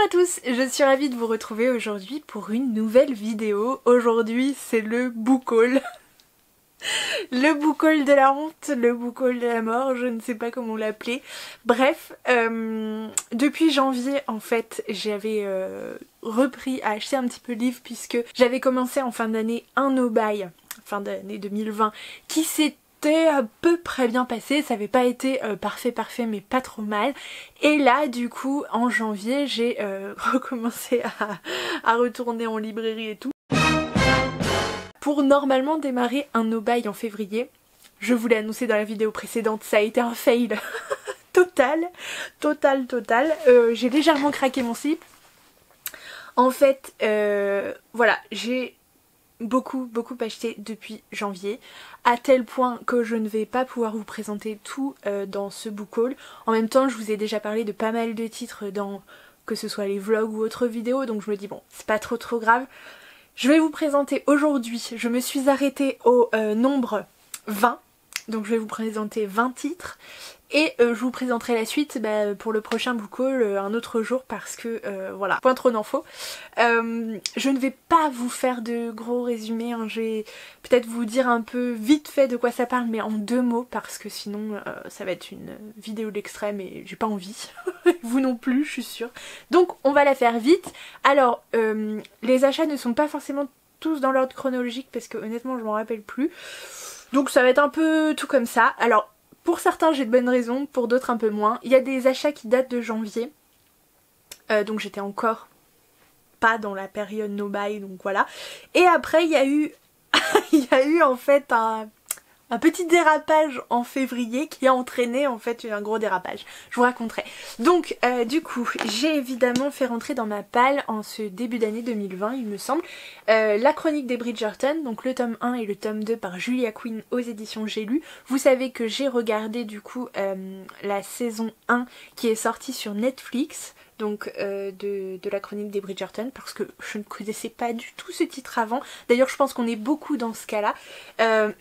à tous, je suis ravie de vous retrouver aujourd'hui pour une nouvelle vidéo. Aujourd'hui c'est le book haul. Le book haul de la honte, le book haul de la mort, je ne sais pas comment l'appeler. Bref, depuis janvier en fait j'avais repris à acheter un petit peu de livres puisque j'avais commencé en fin d'année un no-buy, fin d'année 2020, qui s'était à peu près bien passé, ça avait pas été parfait mais pas trop mal. Et là du coup en janvier j'ai recommencé à retourner en librairie et tout pour normalement démarrer un no-buy en février. Je vous l'ai annoncé dans la vidéo précédente, ça a été un fail total. J'ai légèrement craqué mon slip. En fait voilà, j'ai beaucoup acheté depuis janvier, à tel point que je ne vais pas pouvoir vous présenter tout dans ce book haul. En même temps je vous ai déjà parlé de pas mal de titres dans que ce soit les vlogs ou autres vidéos, donc je me dis bon c'est pas trop grave. Je vais vous présenter aujourd'hui, je me suis arrêtée au nombre 20, donc je vais vous présenter 20 titres. Et je vous présenterai la suite pour le prochain book haul un autre jour parce que voilà, point trop d'infos. Je ne vais pas vous faire de gros résumés, hein. Je vais peut-être vous dire un peu vite fait de quoi ça parle mais en 2 mots parce que sinon ça va être une vidéo d'extrême et j'ai pas envie. Vous non plus je suis sûre. Donc on va la faire vite. Alors les achats ne sont pas forcément tous dans l'ordre chronologique parce que honnêtement je m'en rappelle plus. Donc ça va être un peu tout comme ça. Alors pour certains j'ai de bonnes raisons, pour d'autres un peu moins. Il y a des achats qui datent de janvier, donc j'étais encore pas dans la période no buy, donc voilà. Et après il y a eu, il y a eu en fait un petit dérapage en février qui a entraîné en fait un gros dérapage. Je vous raconterai. Donc du coup j'ai évidemment fait rentrer dans ma palle en ce début d'année 2020 il me semble la chronique des Bridgerton, donc le tome 1 et le tome 2 par Julia Quinn aux éditions J'ai lu. Vous savez que j'ai regardé du coup la saison 1 qui est sortie sur Netflix, donc de la chronique des Bridgerton, parce que je ne connaissais pas du tout ce titre avant. D'ailleurs je pense qu'on est beaucoup dans ce cas là,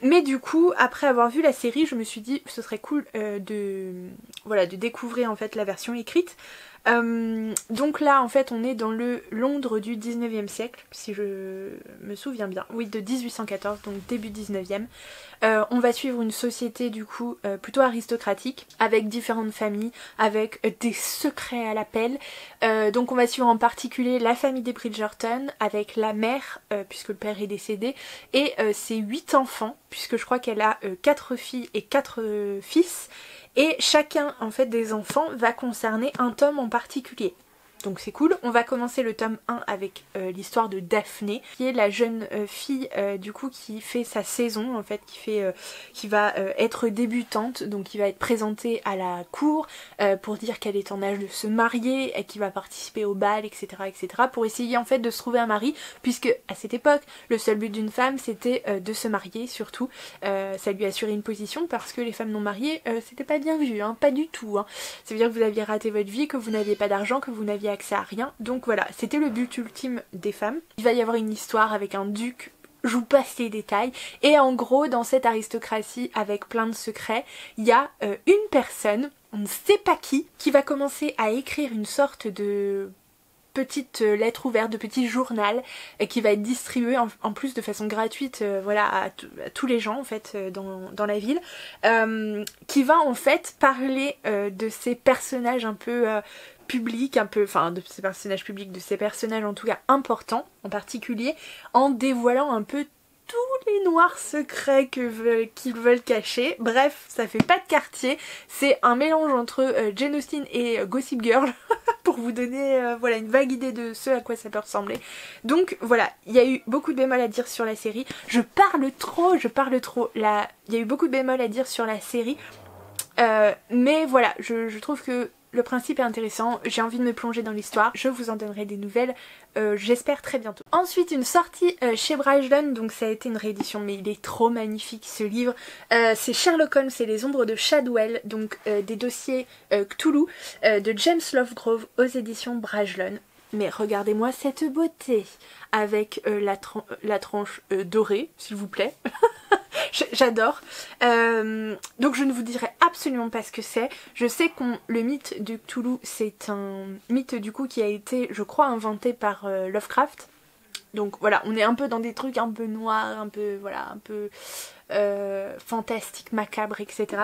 mais du coup après avoir vu la série je me suis dit ce serait cool de découvrir en fait la version écrite. Donc là en fait on est dans le Londres du 19e siècle si je me souviens bien, oui, de 1814, donc début 19e. On va suivre une société du coup plutôt aristocratique avec différentes familles, avec des secrets à l'appel. Donc on va suivre en particulier la famille des Bridgerton avec la mère puisque le père est décédé et ses 8 enfants puisque je crois qu'elle a 4 filles et 4 fils. Et chacun en fait des enfants va concerner un tome en particulier. Donc c'est cool. On va commencer le tome 1 avec l'histoire de Daphné, qui est la jeune fille du coup qui fait sa saison en fait, qui va être débutante, donc qui va être présentée à la cour pour dire qu'elle est en âge de se marier et qui va participer au bal, etc., pour essayer en fait de se trouver un mari, puisque à cette époque le seul but d'une femme c'était de se marier, surtout ça lui assurait une position parce que les femmes non mariées c'était pas bien vu, hein, pas du tout, hein. Ça veut dire que vous aviez raté votre vie, que vous n'aviez pas d'argent, que vous n'aviez accès à rien. Donc voilà, c'était le but ultime des femmes. Il va y avoir une histoire avec un duc, je vous passe les détails. Et en gros, dans cette aristocratie avec plein de secrets, il y a une personne, on ne sait pas qui va commencer à écrire une sorte de petite lettre ouverte, de petit journal qui va être distribué en plus de façon gratuite voilà, à tous les gens en fait dans la ville, qui va en fait parler de ces personnages un peu publics, enfin de ces personnages publics, de ces personnages en tout cas importants en particulier, en dévoilant un peu tous les noirs secrets qu'ils veulent cacher. Bref, ça fait pas de quartier, c'est un mélange entre Jane Austen et Gossip Girl pour vous donner voilà, une vague idée de ce à quoi ça peut ressembler. Donc voilà, il y a eu beaucoup de bémols à dire sur la série. Je parle trop. Il y a eu beaucoup de bémols à dire sur la série, mais voilà, je trouve que le principe est intéressant, j'ai envie de me plonger dans l'histoire, je vous en donnerai des nouvelles, j'espère très bientôt. Ensuite une sortie chez Brajlon, donc ça a été une réédition mais il est trop magnifique ce livre, c'est Sherlock Holmes et les ombres de Shadwell, donc des dossiers Cthulhu de James Lovegrove aux éditions Brajlon. Mais regardez-moi cette beauté avec la tranche dorée s'il vous plaît. J'adore. Donc je ne vous dirai absolument pas ce que c'est. Je sais que le mythe de Cthulhu, c'est un mythe du coup qui a été, je crois, inventé par Lovecraft. Donc voilà, on est un peu dans des trucs un peu noirs, un peu, voilà, un peu fantastique, macabre, etc.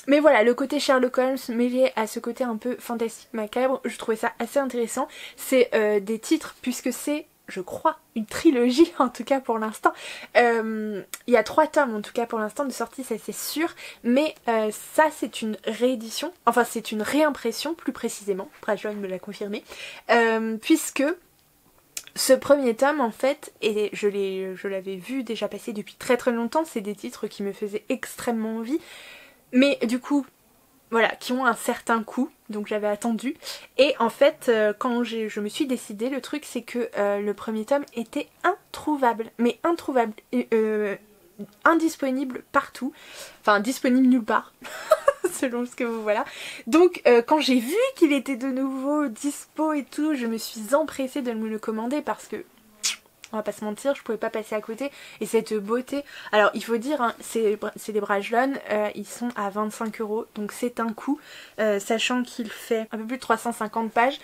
Mais voilà, le côté Sherlock Holmes mêlé à ce côté un peu fantastique, macabre, je trouvais ça assez intéressant. C'est des titres, puisque c'est, je crois, une trilogie en tout cas pour l'instant. Il y a 3 tomes en tout cas pour l'instant de sortie, ça c'est sûr. Mais ça c'est une réédition, enfin c'est une réimpression plus précisément, Brajlon me l'a confirmé, puisque ce premier tome en fait, et je l'avais vu déjà passer depuis très très longtemps, c'est des titres qui me faisaient extrêmement envie, mais du coup, voilà, qui ont un certain coût, donc j'avais attendu. Et en fait, quand je me suis décidée, le truc c'est que le premier tome était introuvable, mais introuvable, indisponible partout, enfin disponible nulle part. Selon ce que vous voilà. Donc quand j'ai vu qu'il était de nouveau dispo et tout, je me suis empressée de me le commander parce que on va pas se mentir, je pouvais pas passer à côté. Et cette beauté, alors il faut dire, hein, c'est des Brajlon, ils sont à 25 €, donc c'est un coût, sachant qu'il fait un peu plus de 350 pages.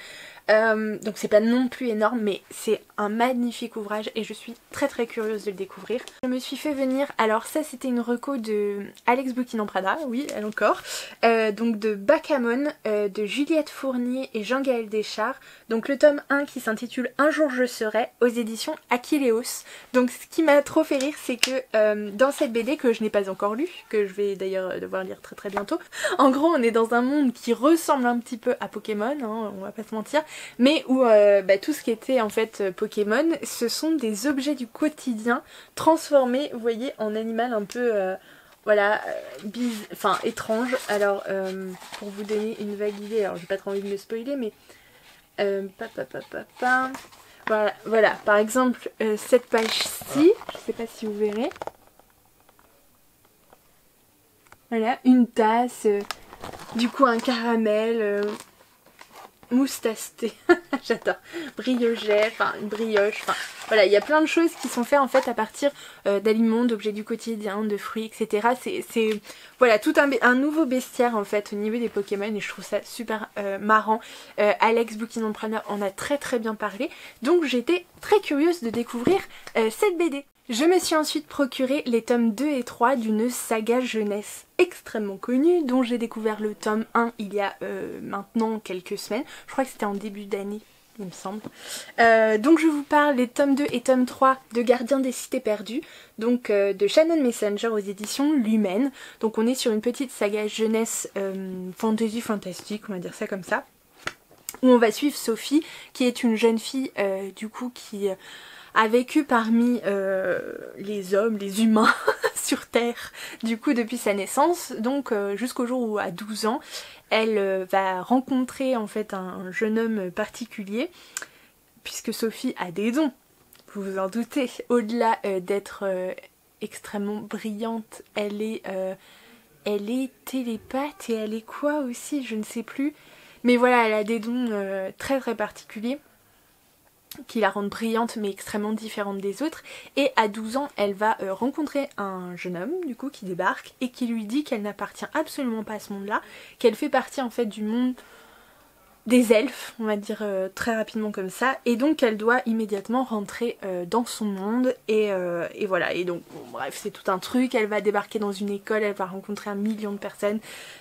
Donc c'est pas non plus énorme, mais c'est un magnifique ouvrage et je suis très très curieuse de le découvrir. Je me suis fait venir, alors ça c'était une reco de Alex Bouquin en Prada, oui elle encore, donc de Backgammon, de Juliette Fournier et Jean-Gaël Deschard, donc le tome 1 qui s'intitule Un jour je serai, aux éditions Achilleos. Donc ce qui m'a trop fait rire c'est que dans cette BD que je n'ai pas encore lue, que je vais d'ailleurs devoir lire très très bientôt, en gros on est dans un monde qui ressemble un petit peu à Pokémon, hein, on va pas se mentir, mais où tout ce qui était en fait Pokémon, ce sont des objets du quotidien transformés, vous voyez, en animal un peu voilà, étrange. Alors pour vous donner une vague idée, alors j'ai pas trop envie de me spoiler, mais voilà, par exemple cette page-ci, je sais pas si vous verrez, voilà, une tasse, du coup un caramel, moustasté, j'adore, brioche, enfin une brioche, enfin voilà, il y a plein de choses qui sont faites en fait à partir d'aliments, d'objets du quotidien, de fruits, etc. C'est voilà, tout un nouveau bestiaire en fait au niveau des Pokémon et je trouve ça super marrant. Alex Bouquin Entrepreneur en a très très bien parlé, donc j'étais très curieuse de découvrir cette BD. Je me suis ensuite procuré les tomes 2 et 3 d'une saga jeunesse extrêmement connue dont j'ai découvert le tome 1 il y a maintenant quelques semaines. Je crois que c'était en début d'année, il me semble. Donc je vous parle des tomes 2 et tome 3 de Gardien des Cités Perdues, donc de Shannon Messenger aux éditions Lumen. Donc on est sur une petite saga jeunesse fantasy fantastique, on va dire ça comme ça, où on va suivre Sophie qui est une jeune fille du coup qui a vécu parmi les hommes, les humains sur Terre, du coup depuis sa naissance, donc jusqu'au jour où à 12 ans, elle va rencontrer en fait un jeune homme particulier, puisque Sophie a des dons, vous vous en doutez, au-delà d'être extrêmement brillante, elle est télépathe et elle est quoi aussi, je ne sais plus, mais voilà, elle a des dons très très particuliers qui la rendent brillante mais extrêmement différente des autres, et à 12 ans elle va rencontrer un jeune homme du coup qui débarque et qui lui dit qu'elle n'appartient absolument pas à ce monde là, qu'elle fait partie en fait du monde des elfes, on va dire très rapidement comme ça, et donc elle doit immédiatement rentrer dans son monde et voilà, et donc bon, bref c'est tout un truc, elle va débarquer dans une école, elle va rencontrer 1 million de personnes,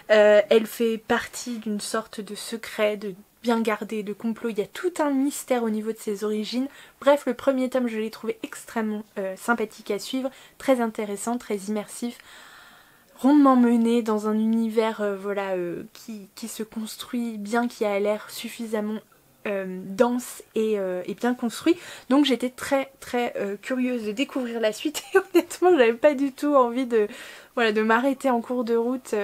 elle fait partie d'une sorte de secret, de bien gardé, de complot, il y a tout un mystère au niveau de ses origines. Bref, le premier tome je l'ai trouvé extrêmement sympathique à suivre, très intéressant, très immersif, rondement mené dans un univers voilà, qui se construit bien, qui a l'air suffisamment dense et bien construit, donc j'étais très très curieuse de découvrir la suite et honnêtement j'avais pas du tout envie de m'arrêter en cours de route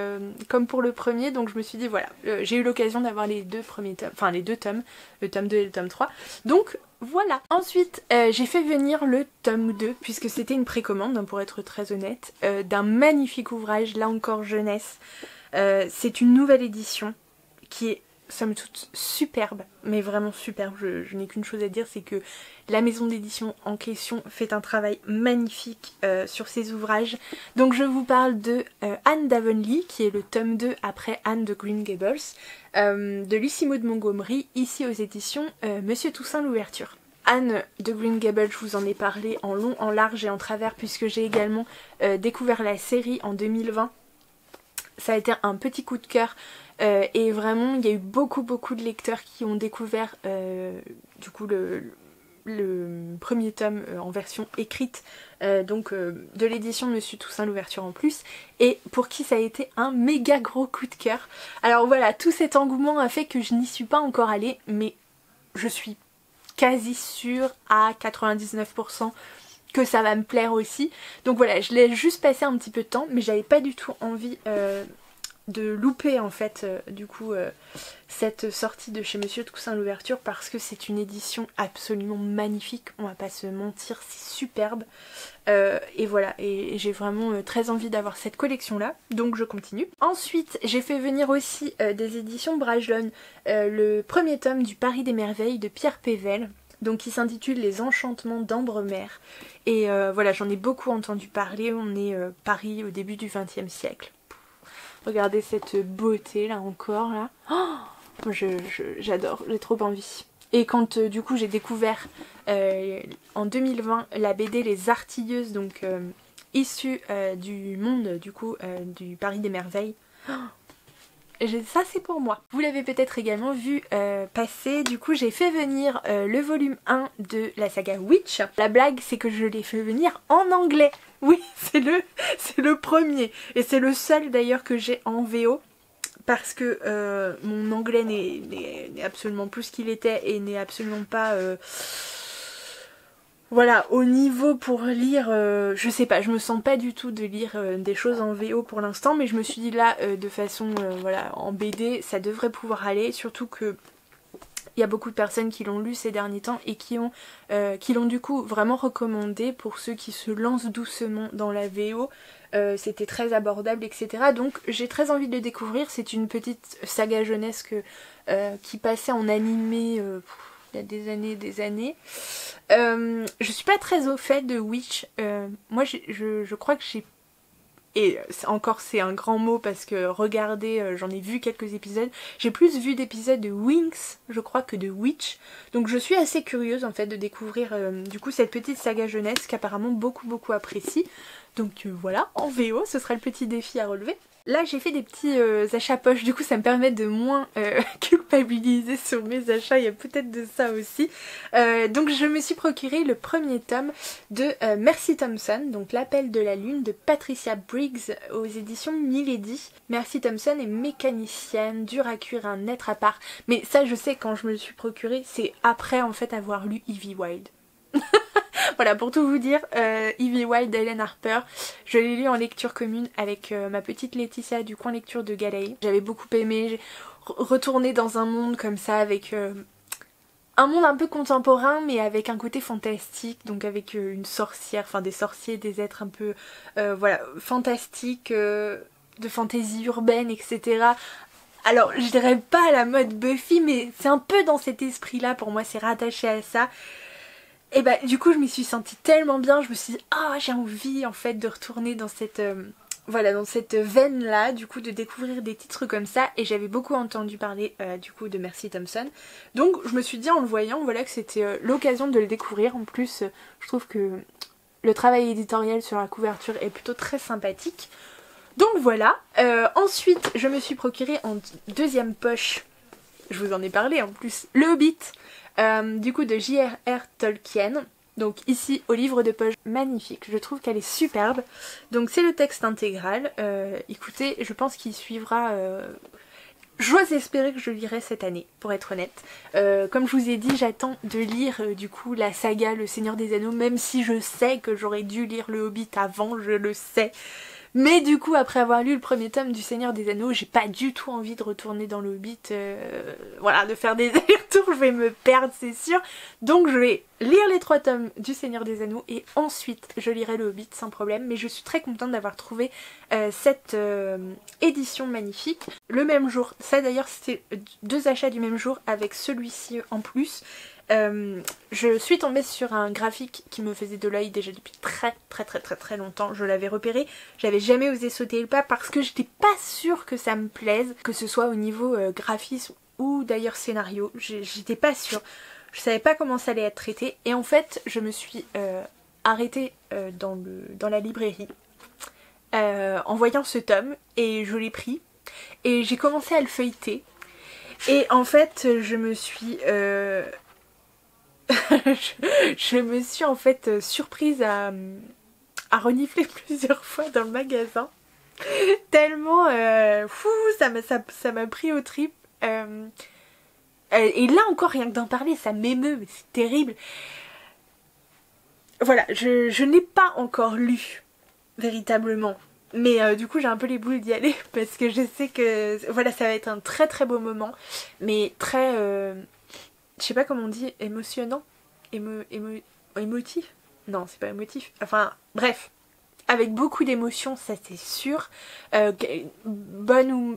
comme pour le premier, donc je me suis dit voilà, j'ai eu l'occasion d'avoir les deux premiers tomes, enfin les deux tomes, le tome 2 et le tome 3, donc voilà. Ensuite j'ai fait venir le tome 2 puisque c'était une précommande, hein, pour être très honnête, d'un magnifique ouvrage, là encore jeunesse, c'est une nouvelle édition qui est somme toute superbe, mais vraiment superbe, je n'ai qu'une chose à dire, c'est que la maison d'édition en question fait un travail magnifique sur ses ouvrages. Donc je vous parle de Anne d'Avonlea, qui est le tome 2 après Anne de Green Gables, de Lucy Maud Montgomery, ici aux éditions Monsieur Toussaint l'Ouverture. Anne de Green Gables, je vous en ai parlé en long, en large et en travers, puisque j'ai également découvert la série en 2020. Ça a été un petit coup de cœur et vraiment il y a eu beaucoup de lecteurs qui ont découvert du coup le premier tome en version écrite de l'édition Monsieur Toussaint l'Ouverture en plus, et pour qui ça a été un méga gros coup de cœur. Alors voilà, tout cet engouement a fait que je n'y suis pas encore allée, mais je suis quasi sûre à 99% que ça va me plaire aussi. Donc voilà, je l'ai juste passé un petit peu de temps, mais j'avais pas du tout envie de louper en fait cette sortie de chez Monsieur Toussaint l'Ouverture, parce que c'est une édition absolument magnifique, on va pas se mentir, c'est superbe. Et voilà, et j'ai vraiment très envie d'avoir cette collection là, donc je continue. Ensuite j'ai fait venir aussi des éditions Brajlon, le premier tome du Paris des Merveilles de Pierre Pével, donc qui s'intitule Les Enchantements d'Ambremer. Et voilà, j'en ai beaucoup entendu parler, on est Paris au début du XXe siècle. Regardez cette beauté là encore là. Oh, j'adore, j'ai trop envie. Et quand du coup j'ai découvert en 2020 la BD Les Artilleuses, donc issue du monde du coup du Paris des Merveilles. Ça c'est pour moi. Vous l'avez peut-être également vu passer, du coup j'ai fait venir le volume 1 de la saga Witch. La blague c'est que je l'ai fait venir en anglais. Oui, c'est le premier. Et c'est le seul d'ailleurs que j'ai en VO. Parce que mon anglais n'est absolument plus ce qu'il était et n'est absolument pas... voilà, au niveau pour lire, je sais pas, je me sens pas du tout de lire des choses en VO pour l'instant, mais je me suis dit là, de façon, voilà, en BD, ça devrait pouvoir aller, surtout que il y a beaucoup de personnes qui l'ont lu ces derniers temps et qui l'ont du coup vraiment recommandé pour ceux qui se lancent doucement dans la VO. C'était très abordable, etc. Donc j'ai très envie de le découvrir, c'est une petite saga jeunesse qui passait en animé... il y a des années. Je suis pas très au fait de Witch. Moi je crois que j'ai... Et encore c'est un grand mot parce que regardez, j'en ai vu quelques épisodes. J'ai plus vu d'épisodes de Winx, je crois, que de Witch. Donc je suis assez curieuse en fait de découvrir du coup cette petite saga jeunesse qu'apparemment beaucoup apprécient. Donc voilà, en VO, ce sera le petit défi à relever. Là j'ai fait des petits achats poche, du coup ça me permet de moins culpabiliser sur mes achats, il y a peut-être de ça aussi. Donc je me suis procuré le premier tome de Mercy Thompson, donc L'Appel de la Lune de Patricia Briggs aux éditions Milady. Mercy Thompson est mécanicienne, dure à cuire, un être à part. Mais ça je sais, quand je me le suis procuré, c'est après en fait avoir lu Evie Wyld. Voilà, pour tout vous dire, Evie Wyld d'Hélène Harper, je l'ai lu en lecture commune avec ma petite Laetitia du coin lecture de Galerie. J'avais beaucoup aimé, j'ai retourné dans un monde comme ça avec un monde un peu contemporain mais avec un côté fantastique, donc avec une sorcière, enfin des sorciers, des êtres un peu voilà, fantastiques, de fantaisie urbaine, etc. Alors je dirais pas à la mode Buffy, mais c'est un peu dans cet esprit là, pour moi c'est rattaché à ça. Et bah du coup je m'y suis sentie tellement bien, je me suis dit ah, j'ai envie en fait de retourner dans cette voilà, dans cette veine là, du coup de découvrir des titres comme ça, et j'avais beaucoup entendu parler du coup de Mercy Thompson. Donc je me suis dit en le voyant, voilà, que c'était l'occasion de le découvrir. En plus je trouve que le travail éditorial sur la couverture est plutôt très sympathique. Donc voilà, ensuite je me suis procuré en deuxième poche, je vous en ai parlé en plus, Le Hobbit. Du coup de J.R.R. Tolkien, donc ici au livre de poche, magnifique, je trouve qu'elle est superbe. Donc c'est le texte intégral, écoutez, je pense qu'il suivra, j'ose espérer que je le lirai cette année, pour être honnête. Comme je vous ai dit, j'attends de lire du coup la saga Le Seigneur des Anneaux, même si je sais que j'aurais dû lire Le Hobbit avant, je le sais. Mais du coup, après avoir lu le premier tome du Seigneur des Anneaux, j'ai pas du tout envie de retourner dans le Hobbit, voilà, de faire des allers-retours tour je vais me perdre c'est sûr. Donc je vais lire les 3 tomes du Seigneur des Anneaux et ensuite je lirai le Hobbit sans problème. Mais je suis très contente d'avoir trouvé cette édition magnifique. Le même jour, ça d'ailleurs c'était 2 achats du même jour avec celui-ci en plus. Je suis tombée sur un graphique qui me faisait de l'œil déjà depuis très longtemps. Je l'avais repéré, j'avais jamais osé sauter le pas parce que j'étais pas sûre que ça me plaise, que ce soit au niveau graphisme ou d'ailleurs scénario, j'étais pas sûre. Je savais pas comment ça allait être traité et en fait je me suis arrêtée dans la librairie en voyant ce tome et je l'ai pris et j'ai commencé à le feuilleter et en fait je me suis je me suis en fait surprise à renifler plusieurs fois dans le magasin tellement ça m'a pris aux tripes et là encore rien que d'en parler ça m'émeut, c'est terrible. Voilà, je n'ai pas encore lu véritablement mais du coup j'ai un peu les boules d'y aller parce que je sais que voilà ça va être un très beau moment mais très je sais pas comment on dit, émotionnant, émotif. Non, c'est pas émotif. Enfin, bref, avec beaucoup d'émotions, ça c'est sûr. Bonne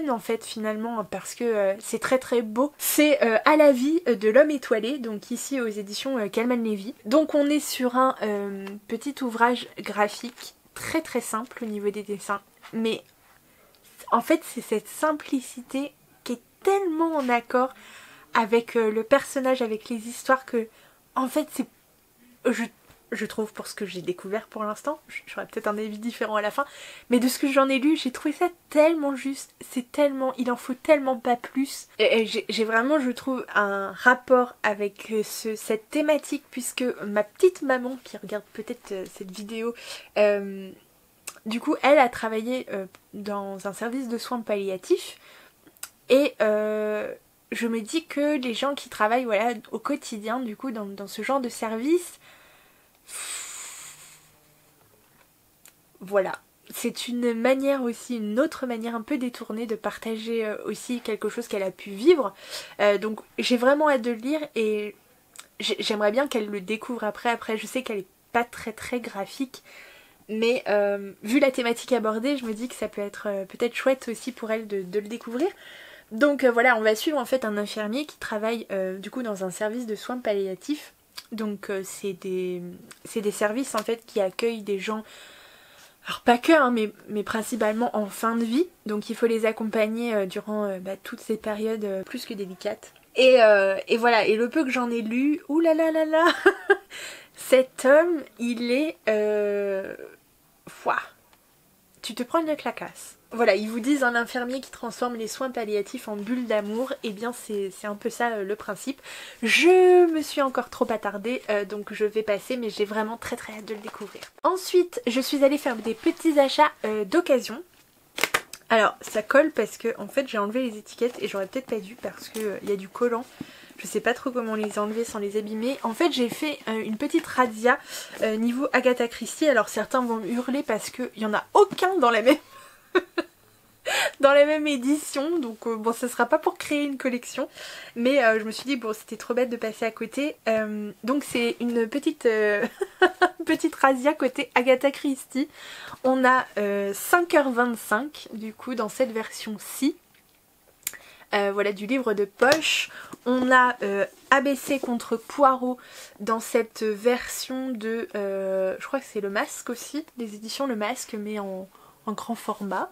en fait finalement parce que c'est très beau. C'est À la vie de l'homme étoilé, donc ici aux éditions Calman Levy. Donc on est sur un petit ouvrage graphique très simple au niveau des dessins, mais en fait c'est cette simplicité qui est tellement en accord avec le personnage, avec les histoires que en fait c'est je trouve pour ce que j'ai découvert pour l'instant, j'aurais peut-être un avis différent à la fin, mais de ce que j'en ai lu j'ai trouvé ça tellement juste, c'est tellement, il en faut tellement pas plus et j'ai vraiment je trouve un rapport avec cette thématique puisque ma petite maman qui regarde peut-être cette vidéo du coup elle a travaillé dans un service de soins palliatifs et je me dis que les gens qui travaillent voilà, au quotidien du coup dans ce genre de service, voilà, c'est une manière aussi, une autre manière un peu détournée de partager aussi quelque chose qu'elle a pu vivre. Donc j'ai vraiment hâte de le lire et j'aimerais bien qu'elle le découvre après. Après je sais qu'elle est pas très graphique mais vu la thématique abordée je me dis que ça peut être peut-être chouette aussi pour elle de le découvrir. Donc voilà, on va suivre en fait un infirmier qui travaille du coup dans un service de soins palliatifs. Donc c'est des services en fait qui accueillent des gens, alors pas que hein, mais principalement en fin de vie. Donc il faut les accompagner durant toutes ces périodes plus que délicates. Et voilà, et le peu que j'en ai lu, oulalalala, cet homme il est tu te prends une clacasse. Voilà, ils vous disent un infirmier qui transforme les soins palliatifs en bulles d'amour, et bien c'est un peu ça le principe. Je me suis encore trop attardée, donc je vais passer, mais j'ai vraiment très hâte de le découvrir. Ensuite, je suis allée faire des petits achats d'occasion. Alors, ça colle parce que en fait j'ai enlevé les étiquettes et j'aurais peut-être pas dû parce que y a du collant. Je sais pas trop comment les enlever sans les abîmer. En fait j'ai fait une petite razzia niveau Agatha Christie. Alors certains vont hurler parce qu'il n'y en a aucun dans la même dans la même édition. Donc bon, ce sera pas pour créer une collection. Mais je me suis dit bon, c'était trop bête de passer à côté. Donc c'est une petite petite razzia côté Agatha Christie. On a 5h25 du coup dans cette version-ci. Voilà, du livre de poche. On a ABC contre Poirot dans cette version de je crois que c'est Le Masque aussi, des éditions Le Masque, mais en grand format.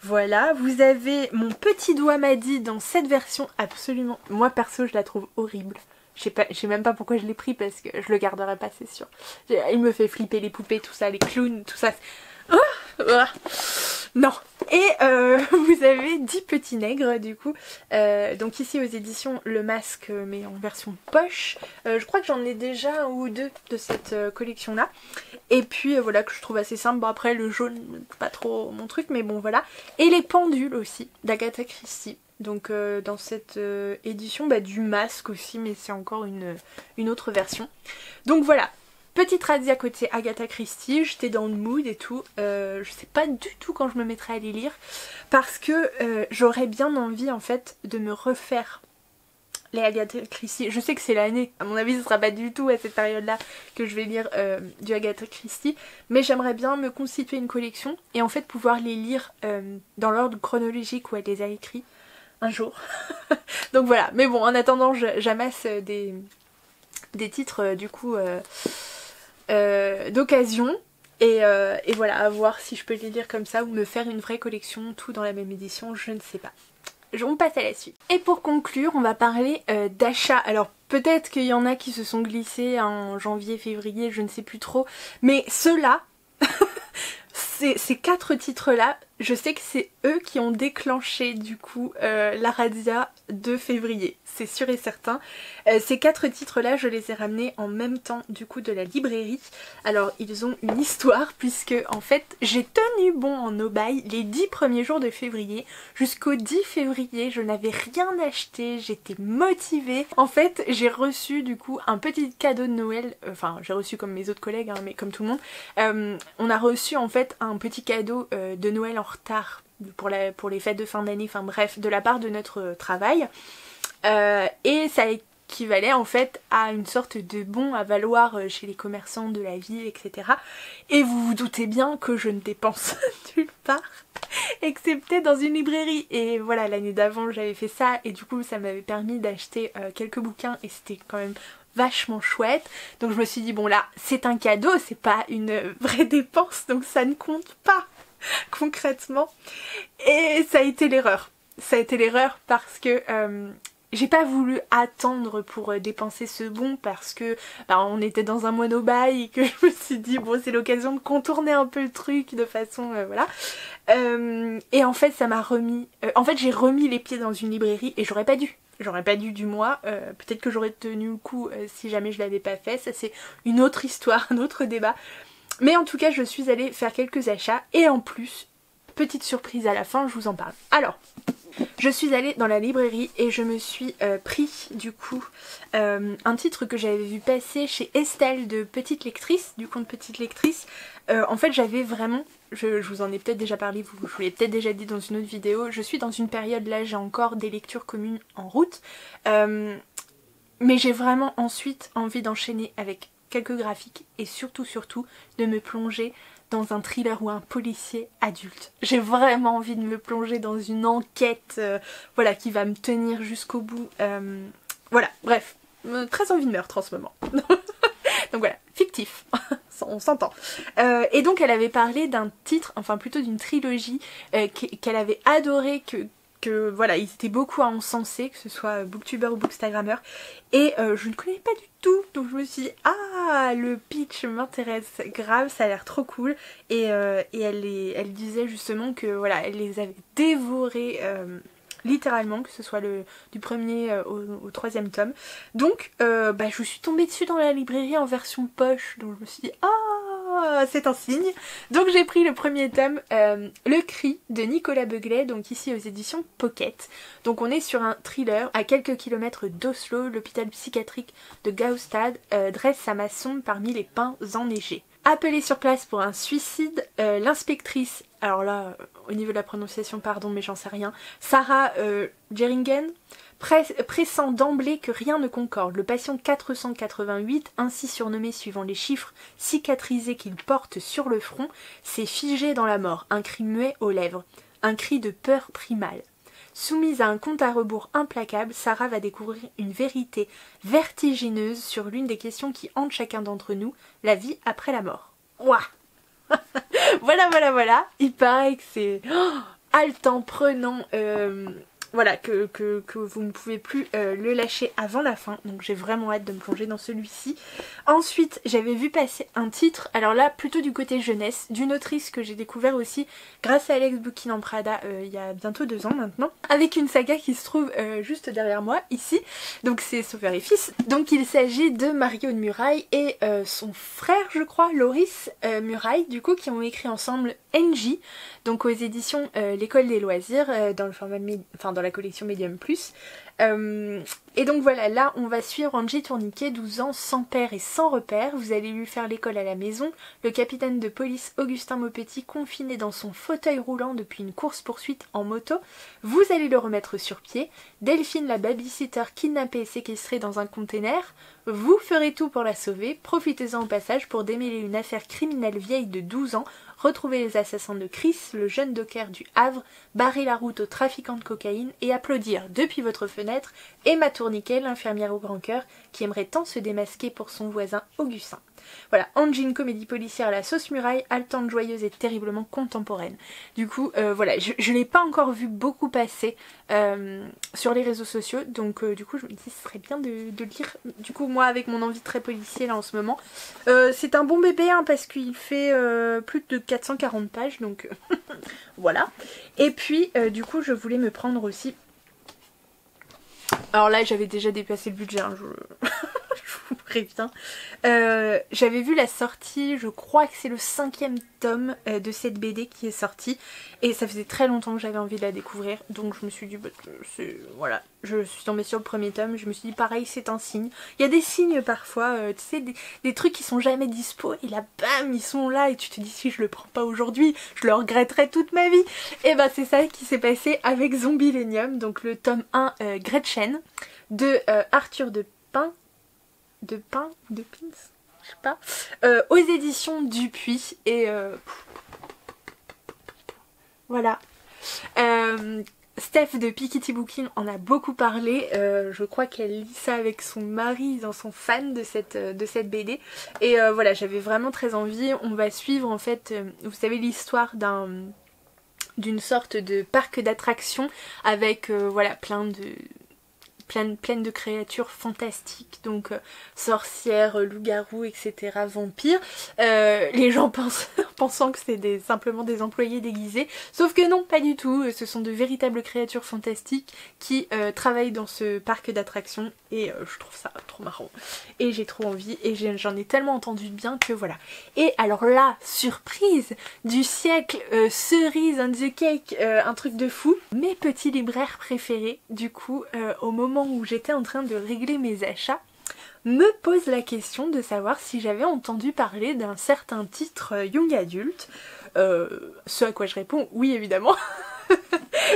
Voilà, vous avez Mon petit doigt m'a dit dans cette version absolument, moi perso je la trouve horrible. Je sais même pas pourquoi je l'ai pris parce que je le garderai pas, c'est sûr. Il me fait flipper, les poupées, tout ça, les clowns, tout ça. Non. Et vous avez 10 petits nègres du coup. Donc ici aux éditions Le Masque mais en version poche. Je crois que j'en ai déjà un ou deux de cette collection là. Et puis voilà, que je trouve assez simple. Bon après le jaune, pas trop mon truc, mais bon voilà. Et les pendules aussi d'Agatha Christie. Donc dans cette édition du Masque aussi, mais c'est encore une autre version. Donc voilà. Petite razzia côté Agatha Christie, j'étais dans le mood et tout, je sais pas du tout quand je me mettrai à les lire parce que j'aurais bien envie en fait de me refaire les Agatha Christie. Je sais que c'est l'année, à mon avis ce sera pas du tout à cette période-là que je vais lire du Agatha Christie, mais j'aimerais bien me constituer une collection et en fait pouvoir les lire dans l'ordre chronologique où elle les a écrits un jour. Donc voilà, mais bon, en attendant j'amasse des titres du coup d'occasion. Et voilà, à voir si je peux les lire comme ça ou me faire une vraie collection, tout dans la même édition, je ne sais pas. On passe à la suite. Et pour conclure, on va parler d'achats. Alors peut-être qu'il y en a qui se sont glissés en janvier, février, je ne sais plus trop. Mais ceux-là, ces 4 titres-là, je sais que c'est eux qui ont déclenché du coup la razzia de février. C'est sûr et certain. Ces 4 titres-là, je les ai ramenés en même temps du coup de la librairie. Alors ils ont une histoire puisque en fait j'ai tenu bon en aubaille les 10 premiers jours de février. Jusqu'au 10 février, je n'avais rien acheté, j'étais motivée. En fait, j'ai reçu du coup un petit cadeau de Noël. Enfin, j'ai reçu comme mes autres collègues, hein, mais comme tout le monde. On a reçu en fait un petit cadeau de Noël en retard pour les fêtes de fin d'année, enfin bref, de la part de notre travail. Et ça équivalait en fait à une sorte de bon à valoir chez les commerçants de la ville, etc. Et vous vous doutez bien que je ne dépense nulle part, excepté dans une librairie. Et voilà, l'année d'avant j'avais fait ça et du coup ça m'avait permis d'acheter quelques bouquins et c'était quand même vachement chouette. Donc je me suis dit bon là c'est un cadeau, c'est pas une vraie dépense donc ça ne compte pas concrètement. Et ça a été l'erreur. Ça a été l'erreur parce que j'ai pas voulu attendre pour dépenser ce bon parce que on était dans un monobail et que je me suis dit bon c'est l'occasion de contourner un peu le truc de façon voilà. Et en fait ça m'a remis... en fait j'ai remis les pieds dans une librairie et j'aurais pas dû. J'aurais pas dû du moins, peut-être que j'aurais tenu le coup si jamais je l'avais pas fait, ça c'est une autre histoire, un autre débat. Mais en tout cas je suis allée faire quelques achats et en plus, petite surprise à la fin, je vous en parle. Alors, je suis allée dans la librairie et je me suis pris du coup un titre que j'avais vu passer chez Estelle de Petite Lectrice, du compte Petite Lectrice. En fait j'avais vraiment, je vous en ai peut-être déjà parlé, je vous l'ai peut-être déjà dit dans une autre vidéo, je suis dans une période là, j'ai encore des lectures communes en route. Mais j'ai vraiment ensuite envie d'enchaîner avec quelques graphiques et surtout de me plonger dans un thriller ou un policier adulte. J'ai vraiment envie de me plonger dans une enquête voilà, qui va me tenir jusqu'au bout. Voilà, bref, très envie de meurtre en ce moment. Donc voilà, fictif, on s'entend. Et donc elle avait parlé d'un titre, enfin plutôt d'une trilogie qu'elle avait adoré, que voilà, ils étaient beaucoup à encenser, que ce soit booktuber ou bookstagrammeur, et je ne connais pas du tout, donc je me suis dit ah le pitch m'intéresse grave, ça a l'air trop cool, et elle disait justement que voilà, elle les avait dévorés littéralement, que ce soit du premier au 3e tome. Donc je suis tombée dessus dans la librairie en version poche, donc je me suis dit ah c'est un signe. Donc j'ai pris le premier tome, Le Cri de Nicolas Beuglet, donc ici aux éditions Pocket. Donc on est sur un thriller. À quelques kilomètres d'Oslo, l'hôpital psychiatrique de Gaustad dresse sa masse sombre parmi les pins enneigés. Appelée sur place pour un suicide, l'inspectrice, alors là au niveau de la prononciation pardon mais j'en sais rien, Sarah Geringen, pressent d'emblée que rien ne concorde. Le patient 488, ainsi surnommé suivant les chiffres cicatrisés qu'il porte sur le front, s'est figé dans la mort, un cri muet aux lèvres, un cri de peur primale. Soumise à un compte à rebours implacable, Sarah va découvrir une vérité vertigineuse sur l'une des questions qui hantent chacun d'entre nous, la vie après la mort. Ouah. Voilà, il paraît que c'est haletant, prenant, voilà, que vous ne pouvez plus le lâcher avant la fin, donc j'ai vraiment hâte de me plonger dans celui-ci. Ensuite, j'avais vu passer un titre, alors là, plutôt du côté jeunesse, d'une autrice que j'ai découvert aussi grâce à Alex Bookin en Prada il y a bientôt 2 ans maintenant, avec une saga qui se trouve juste derrière moi, ici, donc c'est Sauveur et Fils. Donc il s'agit de Mario de Muraille et son frère, je crois, Loris Muraille, du coup, qui ont écrit ensemble NJ, donc aux éditions L'École des Loisirs, dans le format, dans la collection Medium Plus. Et donc voilà, là on va suivre Angie Tourniquet, 12 ans, sans père et sans repère. Vous allez lui faire l'école à la maison. Le capitaine de police Augustin Maupetit, confiné dans son fauteuil roulant depuis une course-poursuite en moto. Vous allez le remettre sur pied. Delphine, la babysitter, kidnappée et séquestrée dans un container. Vous ferez tout pour la sauver. Profitez-en au passage pour démêler une affaire criminelle vieille de 12 ans. Retrouver les assassins de Chris, le jeune docker du Havre, barrer la route aux trafiquants de cocaïne et applaudir depuis votre fenêtre Emma Tourniquet, l'infirmière au grand cœur, qui aimerait tant se démasquer pour son voisin Augustin. Voilà, Angie, une comédie policière à la sauce muraille, haletante, joyeuse et terriblement contemporaine. Du coup, voilà, je ne l'ai pas encore vu beaucoup passer sur les réseaux sociaux, donc du coup je me dis ce serait bien de le lire, du coup moi avec mon envie très policier là en ce moment. C'est un bon bébé hein, parce qu'il fait plus de 440 pages, donc voilà. Et puis du coup je voulais me prendre aussi... Alors là j'avais déjà dépassé le budget, hein, je vous préviens. J'avais vu la sortie, je crois que c'est le 5e tome de cette BD qui est sorti. Et ça faisait très longtemps que j'avais envie de la découvrir. Donc je me suis dit, bah, voilà, je suis tombée sur le premier tome. Je me suis dit, pareil, c'est un signe. Il y a des signes parfois, tu sais, des trucs qui sont jamais dispo. Et là, bam, ils sont là. Et tu te dis, si je le prends pas aujourd'hui, je le regretterai toute ma vie. Et bah c'est ça qui s'est passé avec Zombillenium. Donc le tome 1, Gretchen, de Arthur de Pins, je sais pas, aux éditions Dupuis. Et voilà. Steph de Piketty Booking en a beaucoup parlé, je crois qu'elle lit ça avec son mari, ils en sont fans de cette BD. Et voilà, j'avais vraiment très envie. On va suivre en fait, vous savez, l'histoire d'une sorte de parc d'attractions avec voilà pleine de créatures fantastiques, donc sorcières, loups-garous, etc., vampires. Les gens pensant que c'est simplement des employés déguisés, sauf que non, pas du tout, ce sont de véritables créatures fantastiques qui travaillent dans ce parc d'attractions et je trouve ça trop marrant. Et j'ai trop envie et j'en ai tellement entendu de bien que voilà. Et alors là, surprise du siècle, cerise on the cake, un truc de fou. Mes petits libraires préférés, du coup, au moment où j'étais en train de régler mes achats, me pose la question de savoir si j'avais entendu parler d'un certain titre young adulte. Ce à quoi je réponds oui évidemment.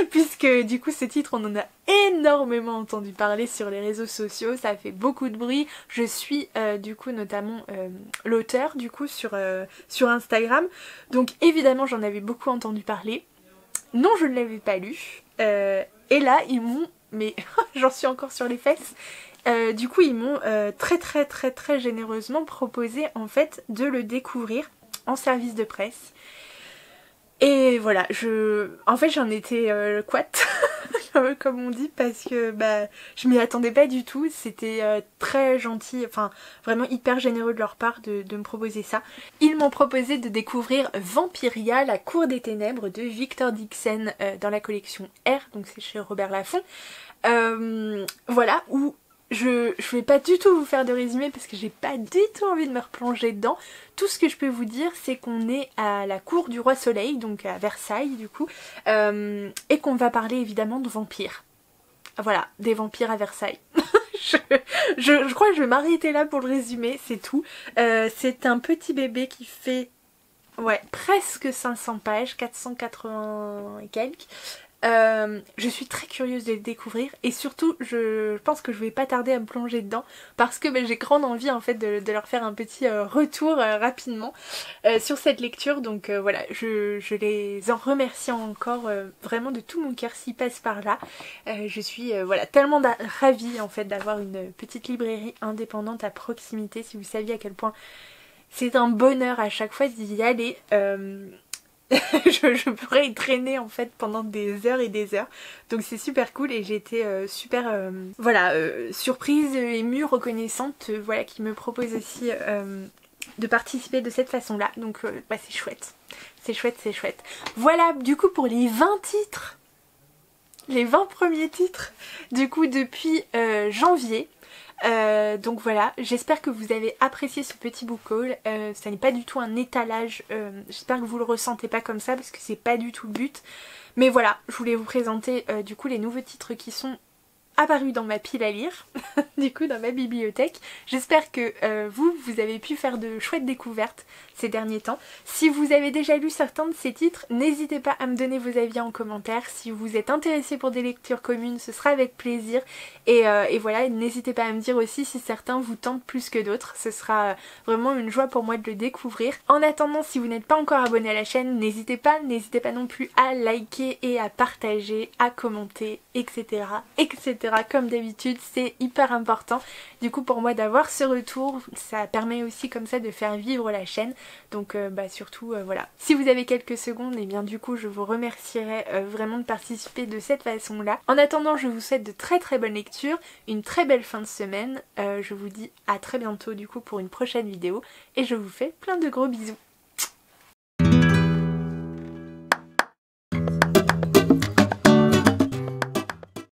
Puisque du coup ce titre on en a énormément entendu parler sur les réseaux sociaux, ça a fait beaucoup de bruit. Je suis du coup notamment l'auteur du coup sur Instagram, donc évidemment j'en avais beaucoup entendu parler. Non, je ne l'avais pas lu, et là ils m'ont, mais j'en suis encore sur les fesses, du coup ils m'ont très généreusement proposé en fait de le découvrir en service de presse. Et voilà, en fait j'en étais couette, comme on dit, parce que bah, je m'y attendais pas du tout. C'était très gentil, enfin vraiment hyper généreux de leur part de me proposer ça. Ils m'ont proposé de découvrir Vampiria, la cour des ténèbres de Victor Dixon dans la collection R, donc c'est chez Robert Laffont. Voilà, où je vais pas du tout vous faire de résumé parce que j'ai pas du tout envie de me replonger dedans. Tout ce que je peux vous dire, c'est qu'on est à la cour du roi Soleil, donc à Versailles du coup, et qu'on va parler évidemment de vampires. Voilà, des vampires à Versailles. je crois que je vais m'arrêter là pour le résumé, c'est tout. C'est un petit bébé qui fait ouais, presque 500 pages, 480 et quelques. Je suis très curieuse de le découvrir et surtout je pense que je vais pas tarder à me plonger dedans parce que j'ai grande envie en fait de leur faire un petit retour rapidement sur cette lecture. Donc voilà, je les en remercie encore vraiment de tout mon cœur s'ils passent par là. Je suis voilà tellement ravie en fait d'avoir une petite librairie indépendante à proximité. Si vous saviez à quel point c'est un bonheur à chaque fois d'y aller. Je pourrais y traîner en fait pendant des heures et des heures, donc c'est super cool et j'ai été super voilà, surprise, émue, reconnaissante, voilà, qui me propose aussi de participer de cette façon là, donc bah, c'est chouette, c'est chouette, c'est chouette. Voilà du coup pour les 20 titres, les 20 premiers titres du coup depuis janvier. Donc voilà, j'espère que vous avez apprécié ce petit book haul. Ça n'est pas du tout un étalage, j'espère que vous le ressentez pas comme ça parce que c'est pas du tout le but. Mais voilà, je voulais vous présenter du coup les nouveaux titres qui sont apparu dans ma pile à lire, du coup dans ma bibliothèque. J'espère que vous avez pu faire de chouettes découvertes ces derniers temps. Si vous avez déjà lu certains de ces titres, n'hésitez pas à me donner vos avis en commentaire. Si vous êtes intéressé pour des lectures communes, ce sera avec plaisir. Et voilà, n'hésitez pas à me dire aussi si certains vous tentent plus que d'autres. Ce sera vraiment une joie pour moi de le découvrir. En attendant, si vous n'êtes pas encore abonné à la chaîne, n'hésitez pas non plus à liker et à partager, à commenter, etc. Comme d'habitude, c'est hyper important. Du coup, pour moi d'avoir ce retour, ça permet aussi comme ça de faire vivre la chaîne. Donc surtout voilà. Si vous avez quelques secondes, et bien du coup je vous remercierai vraiment de participer de cette façon là. En attendant, je vous souhaite de très bonnes lectures, une très belle fin de semaine. Je vous dis à très bientôt du coup pour une prochaine vidéo et je vous fais plein de gros bisous.